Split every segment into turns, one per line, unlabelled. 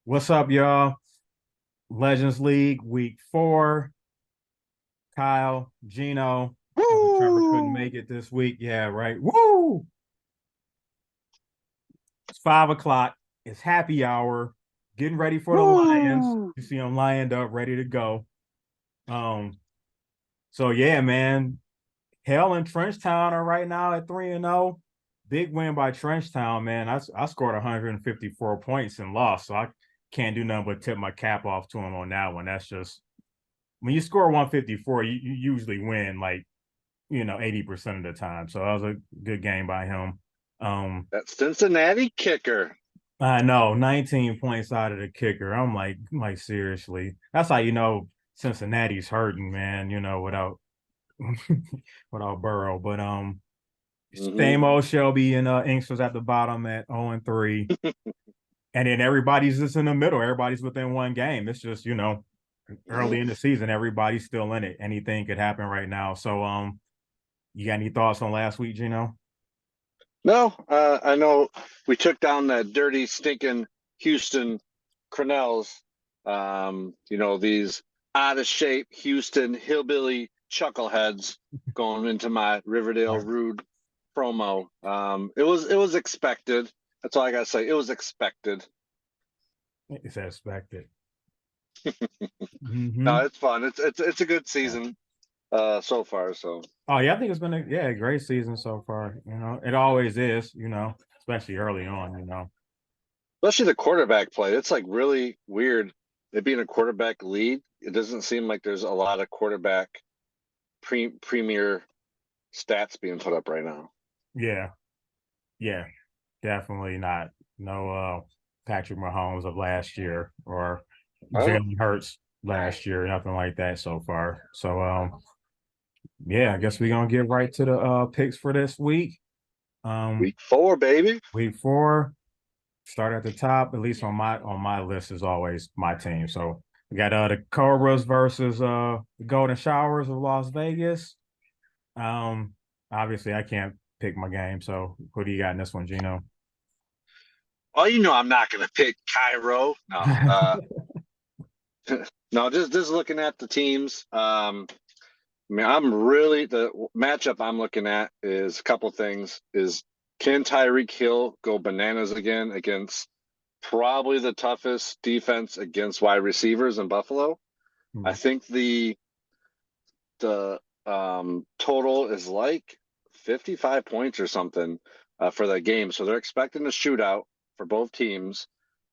What's up, y'all? Legends League Week 4. Kyle, Gino, Trevor couldn't
Woo!
make it this week. Yeah, right. Woo! It's 5 o'clock. It's happy hour. Getting ready for the Lions.
Woo!
You see them lined up, ready to go. Um, so yeah, man. Hell and Trenchtown are right now at 3-0. Big win by Trenchtown, man. I scored 154 points and lost, so I can't do nothing but tip my cap off to him on that one. That's just when you score 154, you usually win like 80% of the time. So that was a good game by him.
That Cincinnati kicker.
I know 19 points out of the kicker. I'm like seriously. That's how Cincinnati's hurting, man, without without Burrow. But
Hmm.
same old Shelby and Inks was at the bottom at 0-3. And then everybody's just in the middle. Everybody's within one game. It's just, early in the season, everybody's still in it. Anything could happen right now. So you got any thoughts on last week, Gino?
No, I know we took down that dirty, stinking Houston Cronels. These out of shape Houston hillbilly chuckleheads going into my Riverdale
Right.
Rude promo. It was expected. That's all I gotta say. It was expected.
It's expected.
No,
Hmm.
it's fun. It's a good season so far. So.
Oh yeah, I think it's been a great season so far. It always is. Especially early on.
Especially the quarterback play. It's like really weird. It being a quarterback lead, it doesn't seem like there's a lot of quarterback premier stats being put up right now.
Yeah, yeah, definitely not. No, Patrick Mahomes of last year or
Oh,
Jalen Hurts last year. Nothing like that so far. So yeah, I guess we're gonna get right to the picks for this week. Um,
week 4, baby.
week 4. Start at the top, at least on my list is always my team. So we got the Cobras versus the Golden Showers of Las Vegas. Um, Obviously I can't pick my game. So who do you got in this one, Gino?
Oh, I'm not gonna pick Cairo. No, no, just looking at the teams. I mean, I'm really the matchup I'm looking at is a couple things. Is can Tyreek Hill go bananas again against probably the toughest defense against wide receivers in Buffalo? I think the total is like 55 points or something for that game. So they're expecting a shootout for both teams.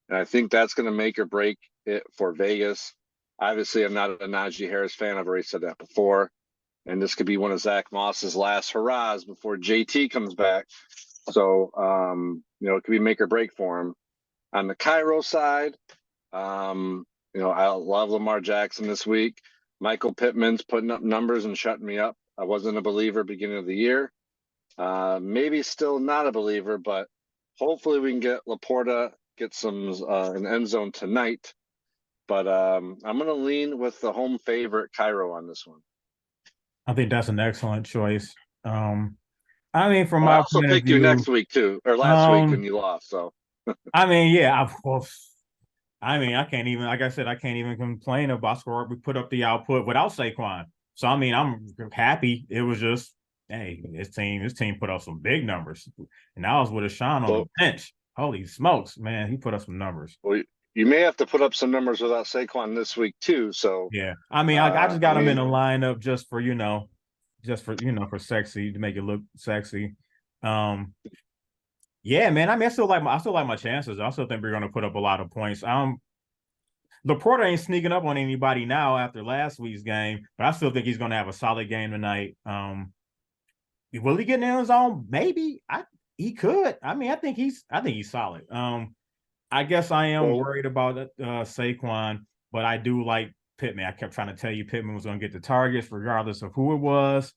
And I think that's going to make or break it for Vegas. Obviously, I'm not a Najee Harris fan. I've already said that before. And this could be one of Zach Moss's last hurrahs before JT comes back. So, it could be make or break for him. On the Cairo side, I love Lamar Jackson this week. Michael Pittman's putting up numbers and shutting me up. I wasn't a believer beginning of the year. Maybe still not a believer, but hopefully we can get Laporta get some an end zone tonight. But I'm going to lean with the home favorite Cairo on this one.
I think that's an excellent choice. I mean, from
And I
my
also
point of
picked you
view,
next week too, or last week, and
um,
you lost. So
I mean, yeah, I mean, I can't even, like I said, I can't even complain about score. We put up the output without Saquon. So I mean, I'm happy. It was just, hey, this team put up some big numbers. And I was with a Sean on the
so
bench. Holy smokes, man, he put up some numbers.
well, you may have to put up some numbers without Saquon this week too. So
Yeah. I mean, I just
I
got him in
mean,
a lineup just for sexy to make it look sexy. Um, yeah, man. I mean, I still like my chances. I still think we're gonna put up a lot of points. Laporta ain't sneaking up on anybody now after last week's game, but I still think he's going to have a solid game tonight. Will he get in his zone? Maybe. He could. I mean, I think he's solid. I guess I am
well,
worried about Saquon, but I do like Pittman. I kept trying to tell you Pittman was going to get the targets regardless of who it was,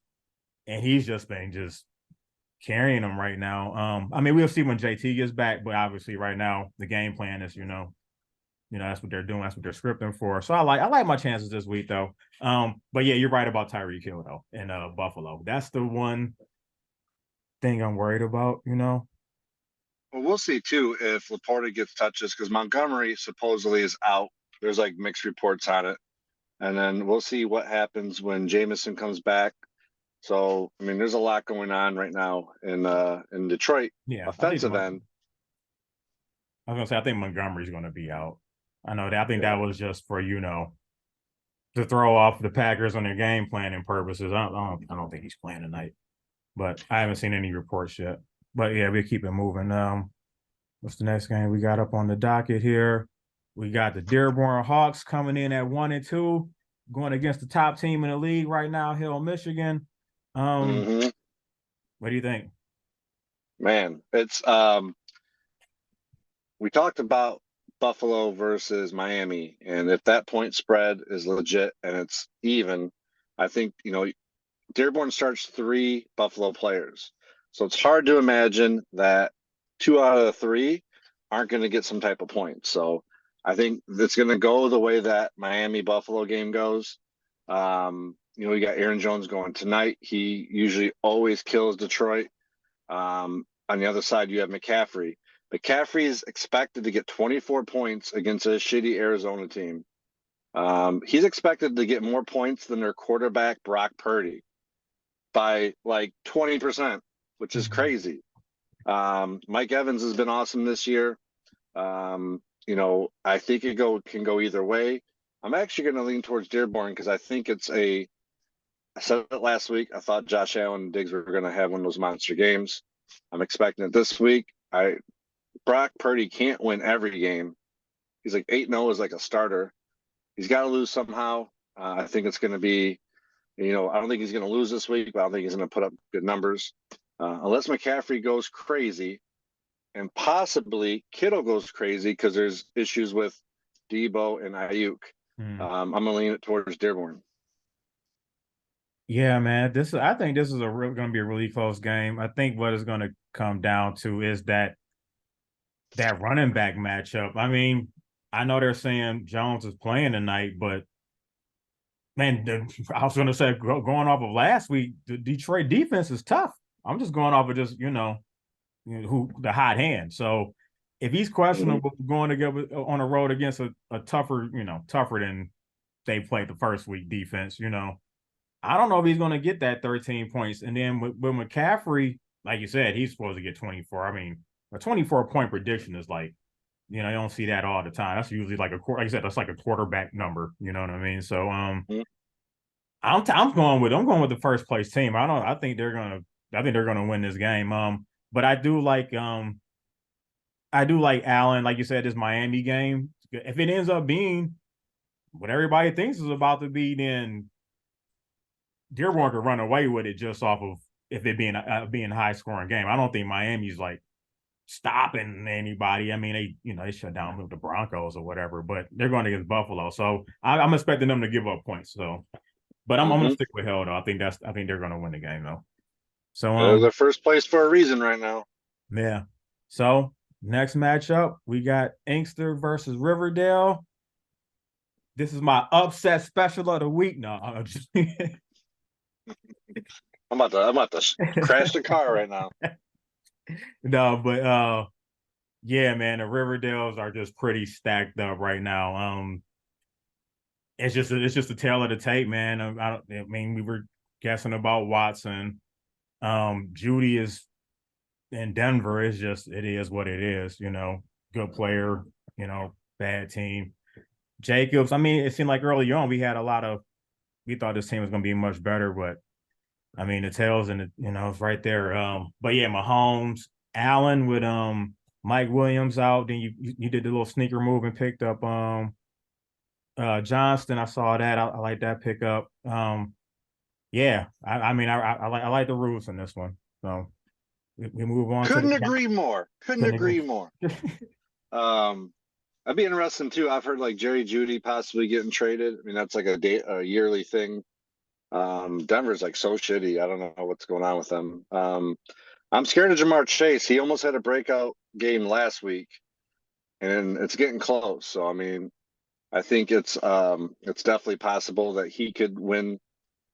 and he's just been just carrying them right now. I mean, we'll see when JT gets back, but obviously right now the game plan is that's what they're doing. That's what they're scripting for. So I like my chances this week though. But yeah, you're right about Tyreek Hill though in Buffalo. That's the one thing I'm worried about.
Well, we'll see too if Laporta gets touches because Montgomery supposedly is out. There's like mixed reports on it, and then we'll see what happens when Jamison comes back. So, I mean, there's a lot going on right now in Detroit
Yeah,
offensive end.
I was gonna say I think Montgomery's gonna be out. I know that. I think that
Yeah.
was just for to throw off the Packers on their game planning purposes. I don't think he's playing tonight, but I haven't seen any reports yet. But yeah, we keep it moving. What's the next game we got up on the docket here? We got the Dearborn Hawks coming in at 1-2, going against the top team in the league right now, Hill, Michigan. Um,
Hmm.
what do you think?
Man, it's we talked about Buffalo versus Miami, and if that point spread is legit and it's even, I think Dearborn starts three Buffalo players, so it's hard to imagine that two out of the three aren't going to get some type of point. So I think it's going to go the way that Miami Buffalo game goes. You got Aaron Jones going tonight. He usually always kills Detroit. On the other side, you have McCaffrey. McCaffrey is expected to get 24 points against a shitty Arizona team. He's expected to get more points than their quarterback, Brock Purdy, by like 20%, which is
Mhm.
crazy. Mike Evans has been awesome this year. I think can go either way. I'm actually going to lean towards Dearborn because I think I said it last week. I thought Josh Allen and Diggs were going to have one of those monster games. I'm expecting it this week. Brock Purdy can't win every game. He's like 8-0 as like a starter. He's got to lose somehow. I think it's going to be, I don't think he's going to lose this week, but I don't think he's going to put up good numbers. Unless McCaffrey goes crazy and possibly Kittle goes crazy because there's issues with Debo and Ayuk.
Mhm.
I'm going to lean it towards Dearborn.
Yeah, man. I think this is going to be a really close game. I think what it's going to come down to is that running back matchup. I mean, I know they're saying Jones is playing tonight, but man, I was going to say going off of last week, the Detroit defense is tough. I'm just going off of just who the hot hand. So if he's
Mm-hmm.
questionable going to go on the road against a tougher, tougher than they played the first week defense, I don't know if he's going to get that 13 points. And then with McCaffrey, like you said, he's supposed to get 24. I mean, a 24-point prediction is like, you don't see that all the time. That's usually like like you said, that's like a quarterback number. You know what I mean? So I'm going with the first place team. I think they're gonna win this game. But I do like Allen, like you said, this Miami game. If it ends up being what everybody thinks is about to be, then Dearborn could run away with it just off of if it being a high scoring game. I don't think Miami's like stopping anybody. I mean, they shut down the Broncos or whatever, but they're going against Buffalo, so I'm expecting them to give up points. So, but I'm gonna
Mm-hmm.
stick with Hill though. I think they're going to win the game though. So
They're the first place for a reason right now.
yeah. So next matchup we got Inkster versus Riverdale. This is my upset special of the week. No,
I'm about to crash the car right now.
no, but yeah, man, the Riverdales are just pretty stacked up right now. It's just a tale of the tape, man. I mean, we were guessing about Watson. Judy is in Denver. It's just it is what it is. Good player. Bad team. Jacobs. I mean, it seemed like early on we thought this team was going to be much better, but I mean, the tails and it's right there. But yeah, Mahomes, Allen with Mike Williams out. Then you did the little sneaker move and picked up Johnston. I saw that. I like that pickup. Yeah, I mean, I like the rules in this one. So we move on to the
Couldn't agree more. Couldn't
couldn't
agree more.
agree.
Um, I'd be interesting too. I've heard like Jerry Judy possibly getting traded. I mean, that's like a yearly thing. Denver's like so shitty. I don't know what's going on with them. I'm scared of Jamar Chase. He almost had a breakout game last week, and it's getting close. So I mean, I think it's definitely possible that he could win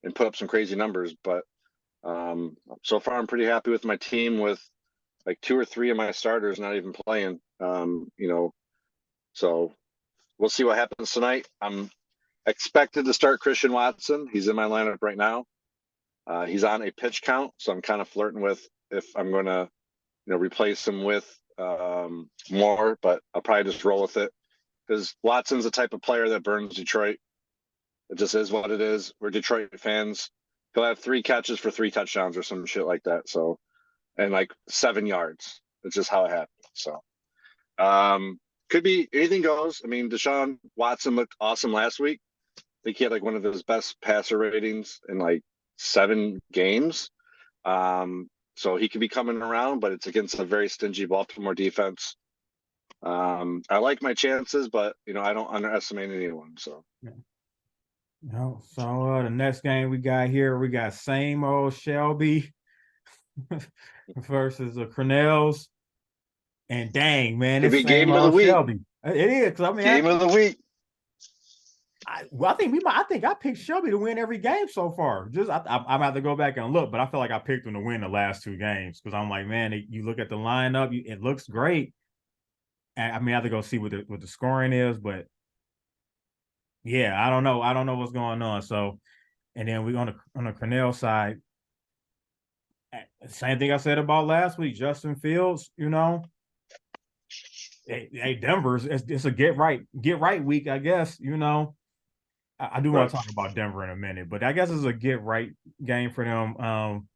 and put up some crazy numbers. But so far, I'm pretty happy with my team with like 2 or 3 of my starters not even playing. So we'll see what happens tonight. I'm expected to start Christian Watson. He's in my lineup right now. He's on a pitch count, so I'm kind of flirting with if I'm going to, replace him with more, but I'll probably just roll with it because Watson's the type of player that burns Detroit. It just is what it is. We're Detroit fans. He'll have 3 catches for 3 touchdowns or some shit like that. So, and like 7 yards. It's just how it happens. So, could be anything goes. I mean, Deshaun Watson looked awesome last week. I think he had like one of his best passer ratings in like 7 games. So he could be coming around, but it's against a very stingy Baltimore defense. I like my chances, but I don't underestimate anyone. So
No, so the next game we got here, we got same old Shelby versus the Cornells. And dang, man,
could
it's
be
same
game of the
old
week.
Shelby. It is because I mean,
Game of the week.
I think we might. I think I picked Shelby to win every game so far. Just I'm have to go back and look, but I feel like I picked him to win the last 2 games because I'm like, man, you look at the lineup, it looks great. And I mean, I have to go see what the scoring is, but yeah, I don't know. I don't know what's going on. So, and then we on the Cornell side, same thing I said about last week. Justin Fields, hey, Denver's it's a get right week, I guess. I do want
Right.
to talk about Denver in a minute, but I guess it's a get right game for them.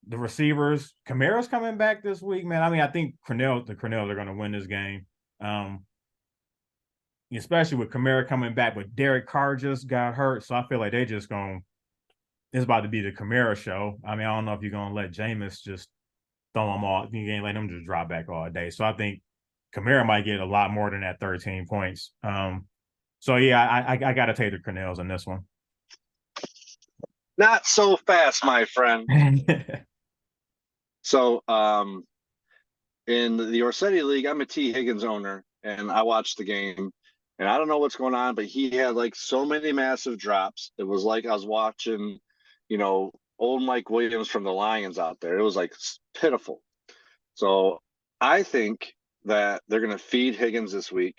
The receivers, Kamara's coming back this week, man. I mean, I think the Cornells are going to win this game, especially with Kamara coming back. But Derek Carr just got hurt, so I feel like they just going. It's about to be the Kamara show. I mean, I don't know if you're going to let Jameis just throw them all. You ain't let them just drop back all day. So I think Kamara might get a lot more than that 13 points. So yeah, I got to take the Cornells in this one.
Not so fast, my friend. So, in the Orsetti League, I'm a T. Higgins owner, and I watched the game. And I don't know what's going on, but he had like so many massive drops. It was like I was watching, old Mike Williams from the Lions out there. It was like pitiful. So I think that they're going to feed Higgins this week.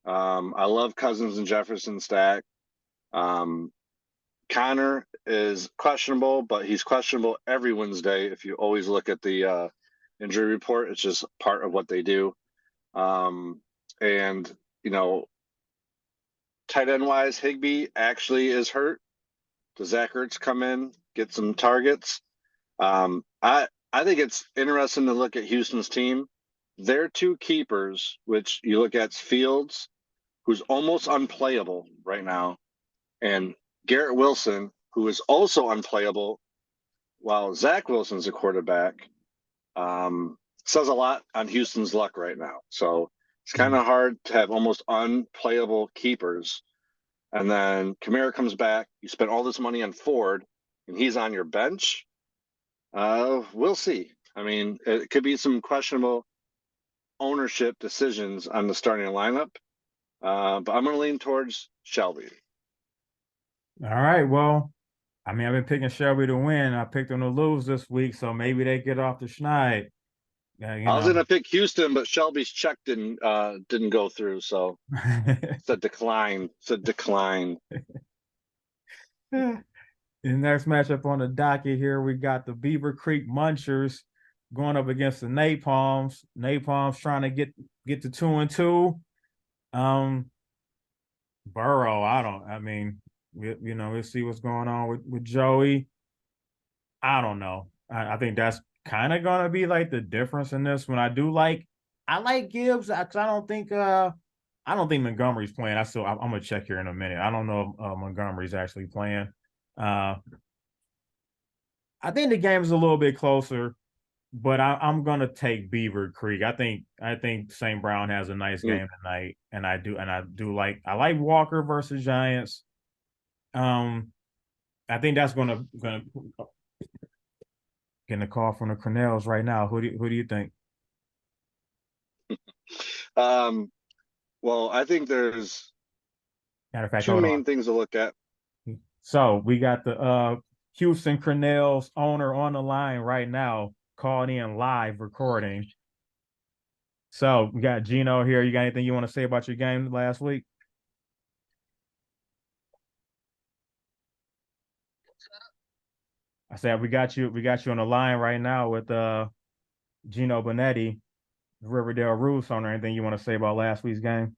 I love Cousins and Jefferson stack. Um, Connor is questionable, but he's questionable every Wednesday. If you always look at the injury report, it's just part of what they do. And tight end wise, Higbee actually is hurt. Does Zach Ertz come in, get some targets? I think it's interesting to look at Houston's team. Their 2 keepers, which you look at Fields, who's almost unplayable right now, and Garrett Wilson, who is also unplayable while Zach Wilson's a quarterback, says a lot on Houston's luck right now. So it's kind of hard to have almost unplayable keepers. And then Kamara comes back. You spent all this money on Ford, and he's on your bench. We'll see. I mean, it could be some questionable ownership decisions on the starting lineup. But I'm going to lean towards Shelby.
All right. Well, I mean, I've been picking Shelby to win. I picked them to lose this week, so maybe they get off the schneid.
I was going to pick Houston, but Shelby's check didn't go through, so it's a decline. It's a decline.
The next matchup on the docket here, we got the Beaver Creek Munchers going up against the Napalms. Napalms trying to get to 2-2. Burrow, I mean, we'll see what's going on with Joey. I don't know. I think that's kind of gonna be like the difference in this one. I like Gibbs because I don't think Montgomery's playing. I'm gonna check here in a minute. I don't know if Montgomery's actually playing. Uh, I think the game's a little bit closer, but I'm gonna take Beaver Creek. I think St. Brown has a nice game tonight, and I like Walker versus Giants. I think that's gonna getting a call from the Cornells right now. Who do you think?
Well, I think there's
Matter of fact,
2
hold on.
main things to look at.
So we got the Houston Cornells owner on the line right now. called in live recording. So we got Gino here. You got anything you want to say about your game last week? I said we got you on the line right now with Gino Bonetti, Riverdale Roots on. Anything you want to say about last week's game?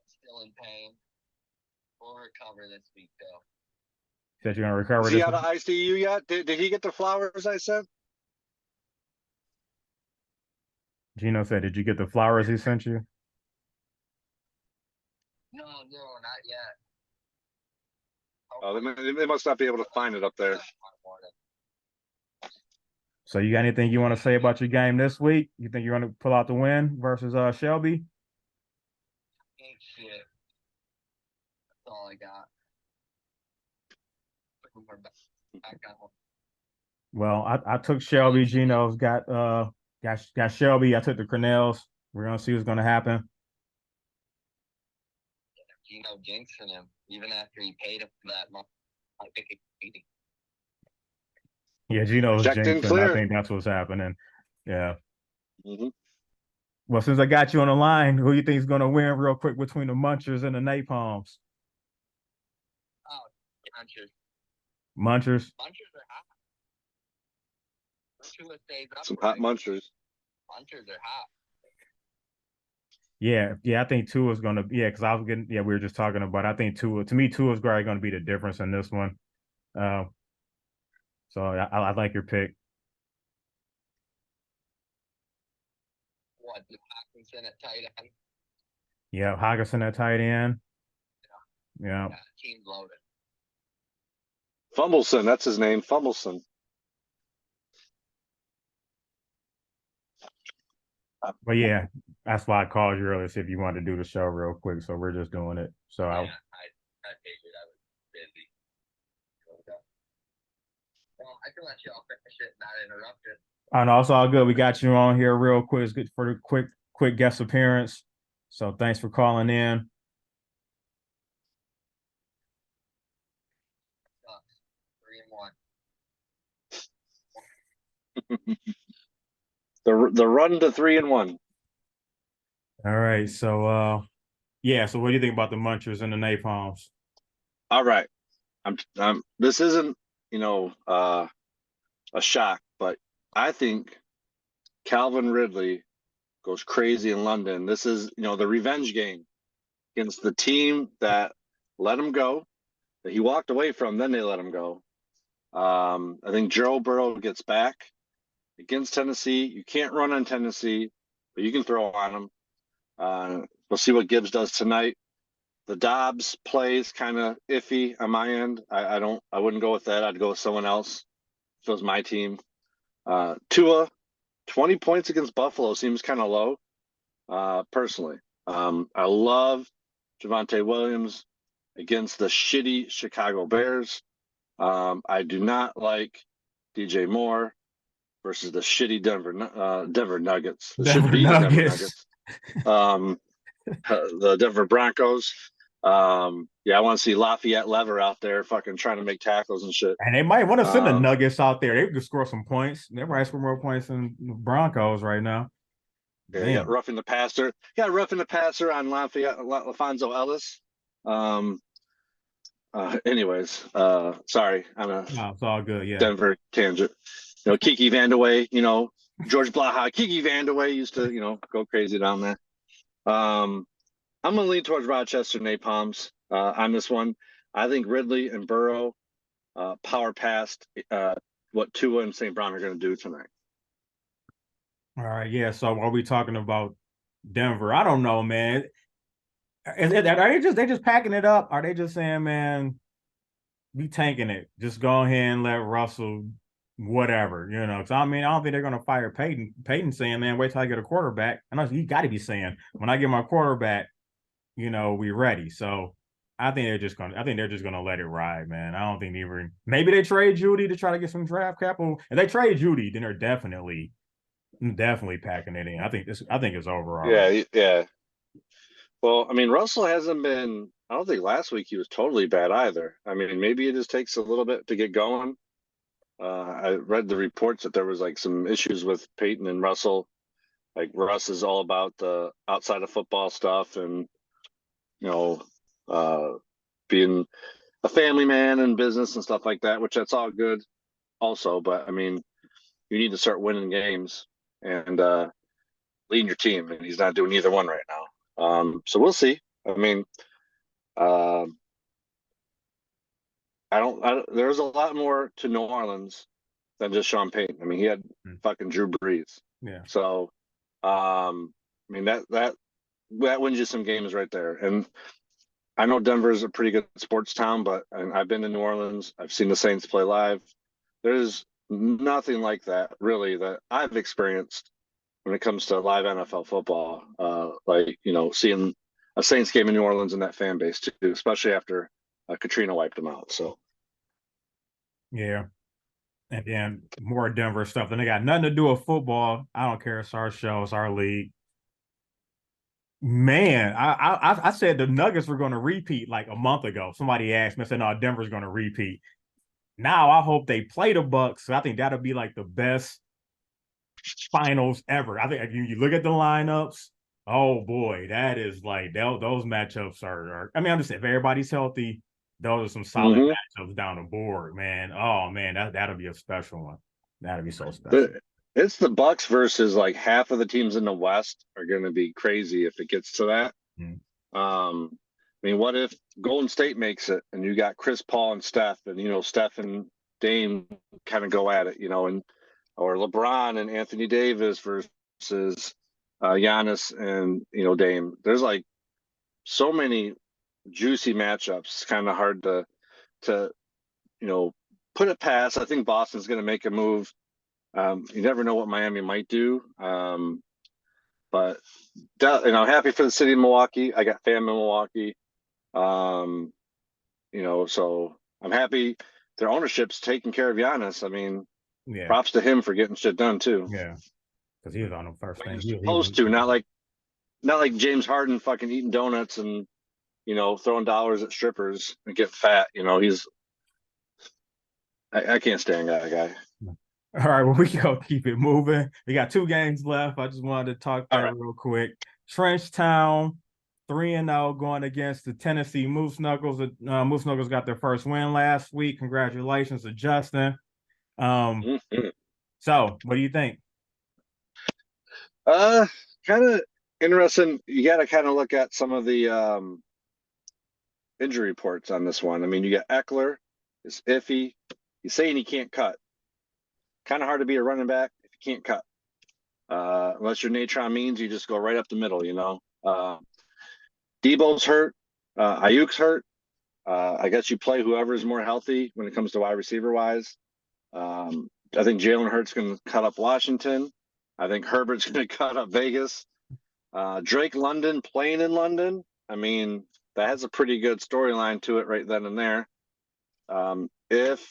Still in pain. We'll recover this week, though.
Said you're gonna recover
Is he
this
out of
week?
ICU yet? Did he get the flowers I said?
Gino said, "Did you get the flowers he sent you?"
No, not yet.
Oh, they must not be able to find it up there.
So you got anything you want to say about your game this week? You think you're going to pull out the win versus Shelby?
Ain't shit. That's all I got. Back on home.
Well, I took Shelby. Gino's got Shelby. I took the Cornells. We're gonna see what's gonna happen.
Gino jinxing him, even after he paid him for that month. I think it's
Yeah, Gino's
Checked in
jinxing. I
clear.
think that's what's happening. Yeah.
Mm-hmm.
Well, since I got you on the line, who you think is gonna win real quick between the Munchers and the Napalms?
Oh, Munchers.
Munchers.
Munchers are hot. Tua stays up.
Some hot munchers.
Munchers are hot.
Yeah, I think Tua's gonna. Yeah, because I was getting. Yeah, we were just talking about. I think Tua. To me, Tua's probably gonna be the difference in this one. Uh, so I like your pick.
What? Hawkinson at tight end.
Yeah, Hawkinson at tight end. Yeah.
Team's loaded.
Fumbleson, that's his name. Fumbleson.
But yeah, that's why I called you earlier, see if you wanted to do the show real quick. So we're just doing it. So
I figured I was busy. Well, I can let you all finish it, not interrupted.
I know it's all good. We got you on here real quick. It's good for the quick guest appearance. So thanks for calling in.
Sucks. 3-1.
The run to 3-1.
All right. So yeah. So what do you think about the Munchers and the Napalms?
All right. This isn't, a shock, but I think Calvin Ridley goes crazy in London. This is, the revenge game against the team that let him go, that he walked away from, then they let him go. I think Joe Burrow gets back against Tennessee. You can't run on Tennessee, but you can throw on them. We'll see what Gibbs does tonight. The Dobbs plays kind of iffy on my end. I wouldn't go with that. I'd go with someone else. If it was my team. Tua, 20 points against Buffalo seems kind of low, personally. I love Javonte Williams against the shitty Chicago Bears. I do not like DJ Moore versus the shitty Denver Nuggets. It should be the Denver Nuggets. The Denver Broncos. I want to see Lafayette Lever out there fucking trying to make tackles and shit.
And they might want to send the Nuggets out there. They could score some points. They might score more points than the Broncos right now.
Yeah, you got roughing the passer. On Lafayette, LaFonso Ellis. Anyways, sorry,
no, it's all good. Yeah,
Denver tangent. Kiki Vandeweghe. George Blaha. Kiki Vandeweghe used to go crazy down there. I'm gonna lean towards Rochester Napalms on this one. I think Ridley and Burrow power past what Tua and St. Brown are going to do tonight.
All right, yeah. So are we talking about Denver? I don't know, man. Are they just packing it up? Are they just saying, man, we tanking it? Just go ahead and let Russell, whatever, Because I don't think they're gonna fire Peyton. Peyton saying, man, wait till I get a quarterback. I know he got to be saying, when I get my quarterback, we ready. So I think they're just gonna let it ride, man. I don't think maybe they trade Judy to try to get some draft capital. If they trade Judy, then they're definitely packing it in. I think it's over already.
Yeah. Well, I mean, Russell hasn't been. I don't think last week he was totally bad either. I mean, maybe it just takes a little bit to get going. I read the reports that there was like some issues with Peyton and Russell. Like Russ is all about the outside of football stuff, and you know, uh, being a family man and business and stuff like that, which that's all good also. But I mean, you need to start winning games and leading your team, and he's not doing either one right now. So we'll see. I mean, uh, there's a lot more to New Orleans than just Sean Payton. I mean, he had fucking Drew Brees.
Yeah.
So, I mean that wins you some games right there. And I know Denver is a pretty good sports town, but and I've been to New Orleans. I've seen the Saints play live. There's nothing like that really that I've experienced when it comes to live NFL football. Like seeing a Saints game in New Orleans and that fan base too, especially after Katrina wiped them out. So
Yeah. And then more Denver stuff. Then they got nothing to do with football. I don't care. It's our show. It's our league. Man, I said the Nuggets were going to repeat like a month ago. Somebody asked me, I said, no, Denver's going to repeat. Now I hope they play the Bucks. I think that'll be like the best finals ever. I think if you look at the lineups, oh boy, that is like those matchups are I mean, I'm just saying if everybody's healthy, those are some solid matchups down the board, man. Oh man, that'll be a special one. That'll be so special.
It's the Bucks versus like half of the teams in the West are going to be crazy if it gets to that. I mean, what if Golden State makes it and you got Chris Paul and Steph, and Steph and Dame kind of go at it, and or LeBron and Anthony Davis versus Giannis and Dame. There's like so many juicy matchups. Kind of hard to put it past. I think Boston's going to make a move. You never know what Miami might do. But happy for the city of Milwaukee. I got fam in Milwaukee. So I'm happy their ownership's taking care of Giannis. I mean, props to him for getting shit done too.
Yeah, because he was on the first thing.
He was supposed to, not like James Harden fucking eating donuts and throwing dollars at strippers and getting fat. I can't stand that guy.
All right, well, we go keep it moving. We got 2 games left. I just wanted to talk that real quick. Trenchtown 3-0 going against the Tennessee Moose Knuckles. Moose Knuckles got their first win last week. Congratulations to Justin. So what do you think?
Kind of interesting. You got to kind of look at some of the injury reports on this one. I mean, you got Eckler is iffy. He's saying he can't cut. Kind of hard to be a running back if you can't cut. Unless your Natron means you just go right up the middle, Debo's hurt. Ayuk's hurt. I guess you play whoever's more healthy when it comes to wide receiver wise. I think Jalen Hurts going to cut up Washington. I think Herbert's going to cut up Vegas. Drake London playing in London. I mean, that has a pretty good storyline to it right then and there. If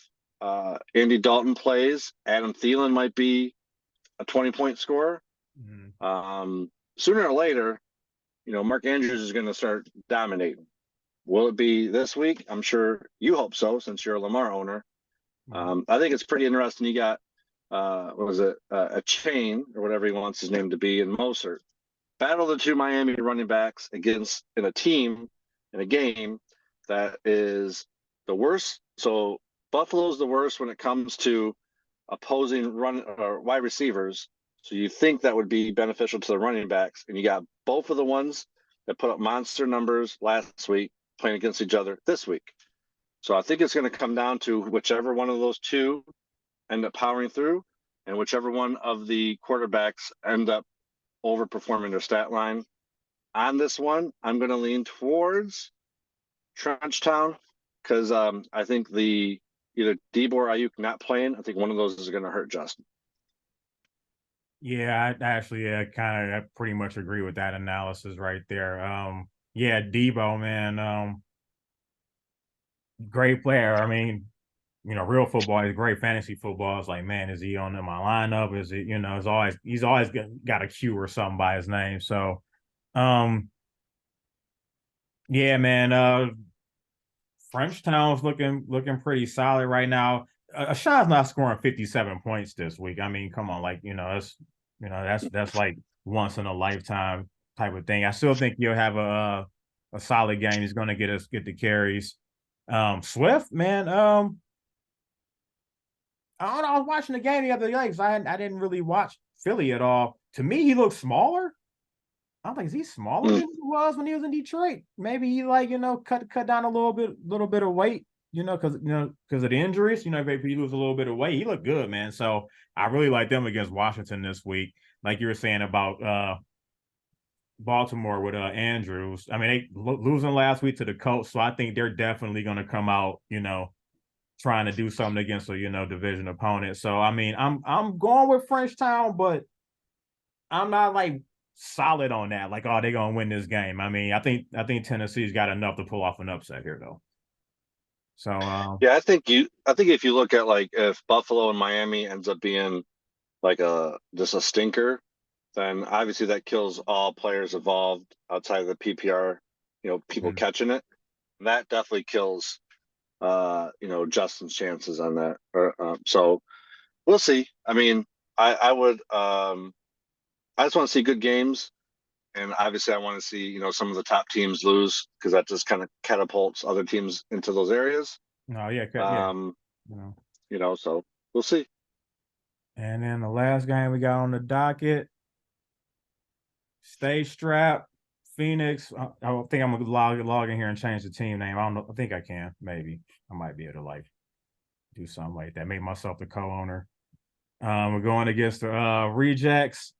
Andy Dalton plays, Adam Thielen might be a 20-point scorer. Sooner or later, Mark Andrews is going to start dominating. Will it be this week? I'm sure you hope so, since you're a Lamar owner. I think it's pretty interesting. You got, a chain or whatever he wants his name to be, and Mostert. Battle the 2 Miami running backs against in a team in a game that is the worst. So Buffalo's the worst when it comes to opposing run or wide receivers. So you think that would be beneficial to the running backs, and you got both of the ones that put up monster numbers last week playing against each other this week. So I think it's going to come down to whichever one of those 2 end up powering through, and whichever one of the quarterbacks end up overperforming their stat line. On this one, I'm going to lean towards Trenchtown because I think either Debo or Ayuk not playing, I think one of those is going to hurt Justin.
Yeah, I actually kind of pretty much agree with that analysis right there. Yeah, Debo, man, great player. I mean, real football is great. Fantasy football is like, man, is he on my lineup? Is it, he's always got a Q or something by his name. So, Yeah, man. Frenchtown's looking pretty solid right now. Ashawn's not scoring 57 points this week. I mean, come on, like that's like once in a lifetime type of thing. I still think you'll have a solid game. He's going to get the carries. Swift, man. I don't know. I was watching the game the other day because I didn't really watch Philly at all. To me, he looks smaller. I don't think is he smaller
Mm.
than he was when he was in Detroit. Maybe he like cut down a little bit of weight. Because of the injuries. Maybe he lose a little bit of weight. He looked good, man. So I really like them against Washington this week. Like you were saying about Baltimore with Andrews. I mean, they losing last week to the Colts, so I think they're definitely going to come out. Trying to do something against a division opponent. So I mean, I'm going with Frenchtown, but I'm not like solid on that. Like, oh, they're gonna win this game. I mean, I think Tennessee's got enough to pull off an upset here, though. So,
Yeah, I think if you look at like if Buffalo and Miami ends up being like a just a stinker, then obviously that kills all players involved outside of the PPR, people
mm,
catching it. That definitely kills Justin's chances on that. So we'll see. I mean, I would I just want to see good games, and obviously I want to see some of the top teams lose because that just kind of catapults other teams into those areas.
no, yeah, yeah,
Um,
you know.
so we'll see.
And then the last game we got on the docket, stay strapped. Phoenix. I think I'm gonna log in here and change the team name. I don't know. I think I can. Maybe I might be able to like do something like that. Make myself the co-owner. We're going against the rejects.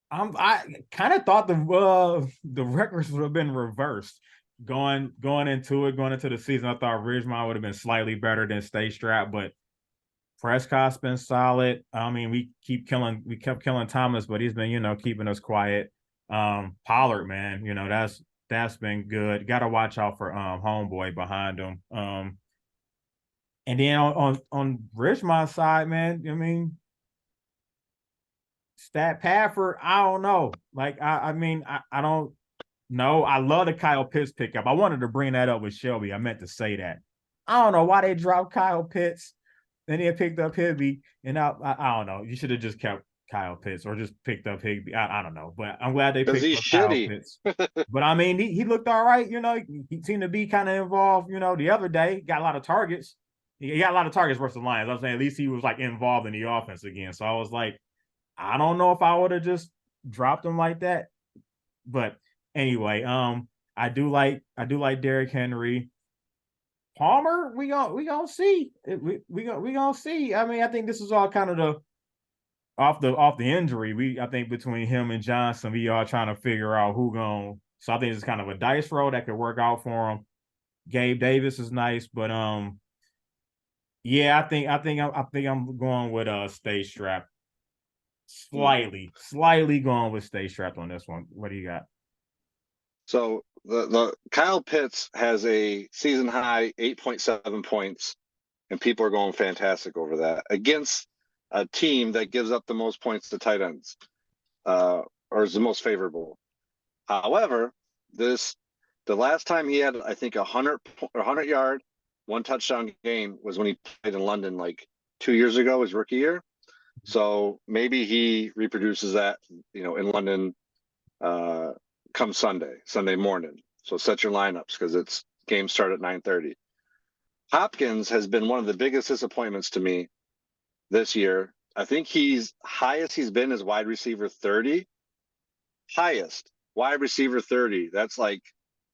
I kind of thought the records would have been reversed going into the season. I thought Ridgemont would have been slightly better than Stay Strapped, but Prescott's been solid. I mean, we kept killing Thomas, but he's been keeping us quiet. Pollard, man, that's been good. Got to watch out for homeboy behind him. And then on Ridgemont's side, man, I mean, Stat Pafford, I don't know. Like I mean, I don't know. I love the Kyle Pitts pickup. I wanted to bring that up with Shelby. I meant to say that. I don't know why they dropped Kyle Pitts and then picked up Higby. And I don't know. You should have just kept Kyle Pitts or just picked up Higby. I don't know. But I'm glad they
Because
picked
he's
up Kyle
shitty.
Pitts. But I mean, he looked all right. He seemed to be kind of involved. The other day, got a lot of targets. He got a lot of targets versus the Lions. I'm saying at least he was like involved in the offense again. So I was like, I don't know if I would have just dropped him like that. But anyway, I do like Derrick Henry. Palmer, we gonna see. We gonna see. I mean, I think this is all kind of the off the injury. I think between him and Johnson, we are trying to figure out who going. So I think it's kind of a dice roll that could work out for him. Gabe Davis is nice, but yeah, I think I'm going with Stay Strapped. Slightly going with Stay Strapped on this one. What do you got?
So the Kyle Pitts has a season high 8.7 points, and people are going fantastic over that against a team that gives up the most points to tight ends, or is the most favorable. However, this the last time he had, I think, 100 yard, one touchdown game was when he played in London like 2 years ago, his rookie year. So maybe he reproduces that, in London, uh, come Sunday morning. So set your lineups because it's games start at 9:30. Hopkins has been one of the biggest disappointments to me this year. I think he's been as wide receiver 30, highest wide receiver 30. That's like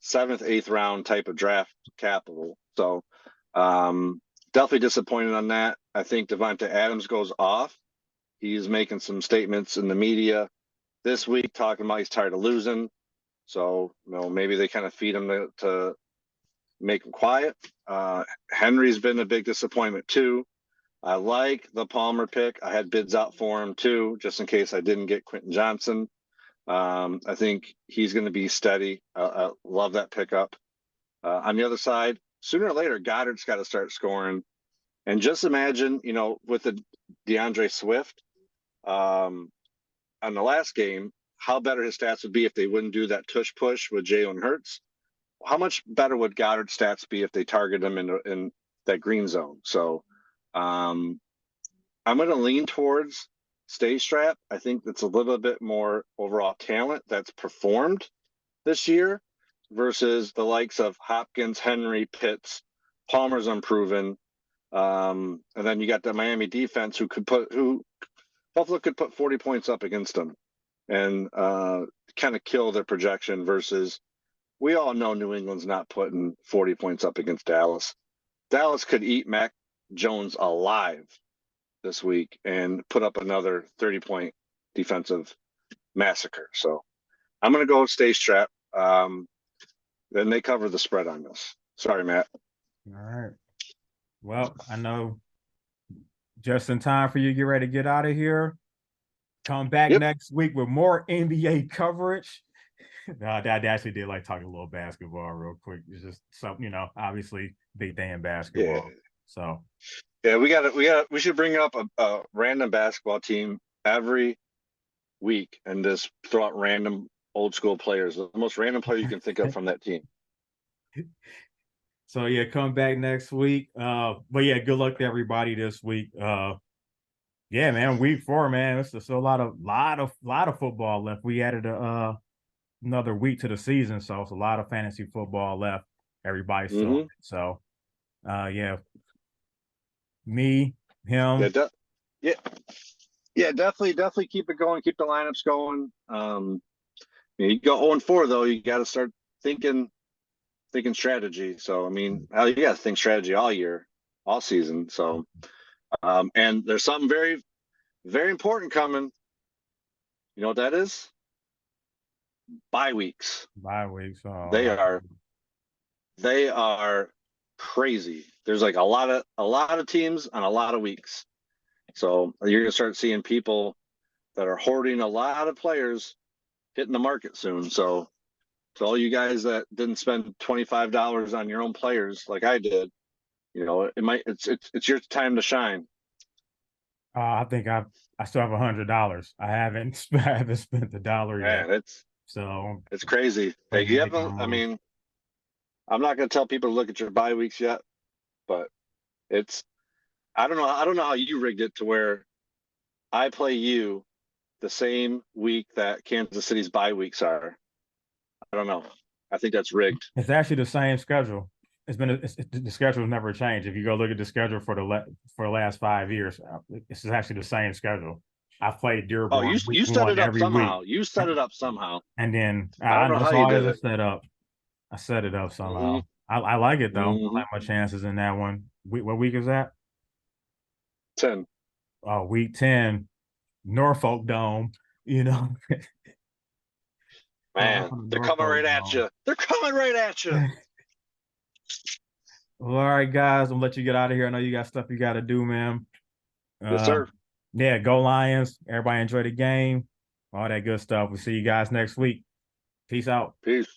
seventh, eighth round type of draft capital. So definitely disappointed on that. I think Devonta Adams goes off. He's making some statements in the media this week talking about he's tired of losing. So maybe they kind of feed him to make him quiet. Henry's been a big disappointment too. I like the Palmer pick. I had bids out for him too, just in case I didn't get Quentin Johnson. I think he's going to be steady. I love that pickup. On the other side, sooner or later, Goddard's got to start scoring. And just imagine, with the DeAndre Swift on the last game, how better his stats would be if they wouldn't do that tush push with Jalen Hurts. How much better would Goddard's stats be if they target him in that green zone? So I'm going to lean towards Stay Strap. I think that's a little bit more overall talent that's performed this year versus the likes of Hopkins, Henry, Pitts. Palmer's unproven. And then you got the Miami defense who Buffalo could put 40 points up against them and kind of kill their projection versus we all know New England's not putting 40 points up against Dallas. Dallas could eat Mac Jones alive this week and put up another 30-point defensive massacre. So I'm going to go Stay Strap. Then they cover the spread on this. Sorry, Matt.
All right. Well, I know just in time for you to get ready to get out of here. Come back next week with more NBA coverage. No, I actually did like talking a little basketball real quick. It's just something, obviously big day in basketball.
Yeah.
So
yeah, we should bring up a random basketball team every week and just throw out random old school players, the most random player you can think of from that team.
So yeah, come back next week. But yeah, good luck to everybody this week. Yeah, man, week 4, man. It's just a lot of football left. We added another week to the season, so it's a lot of fantasy football left. Everybody's still so yeah. Me, him.
Yeah, definitely keep it going, keep the lineups going. You go 0-4 though, you gotta start thinking strategy. So I mean, you gotta think strategy all year, all season. So and there's something very, very important coming. You know what that is? Bye weeks.
Bye weeks. Oh,
they are crazy. There's like a lot of teams on a lot of weeks. So you're gonna start seeing people that are hoarding a lot of players hitting the market soon. So to all you guys that didn't spend $25 on your own players like I did, it's your time to shine.
I think I still have $100. I haven't spent the dollar yet.
It's crazy. Hey, you haven't. I mean, I'm not going to tell people to look at your bye weeks yet, but I don't know how you rigged it to where I play you the same week that Kansas City's bye weeks are. I don't know. I think that's rigged.
It's actually the same schedule. The schedule never changed. If you go look at the schedule for the last 5 years, it's actually the same schedule. I've played Dearborn.
Oh, you set it up somehow.
Week.
You set it up somehow.
And then
I don't know how you did it.
I set it up somehow. I like it though. I like my chances in that one. What week is that?
10.
Oh, week 10, Norfolk Dome.
Man, they're coming right at you. They're coming right at you.
Well, all right, guys. I'm gonna let you get out of here. I know you got stuff you got to do, man.
Yes, sir.
Yeah, go Lions. Everybody enjoy the game. All that good stuff. We'll see you guys next week. Peace out.
Peace.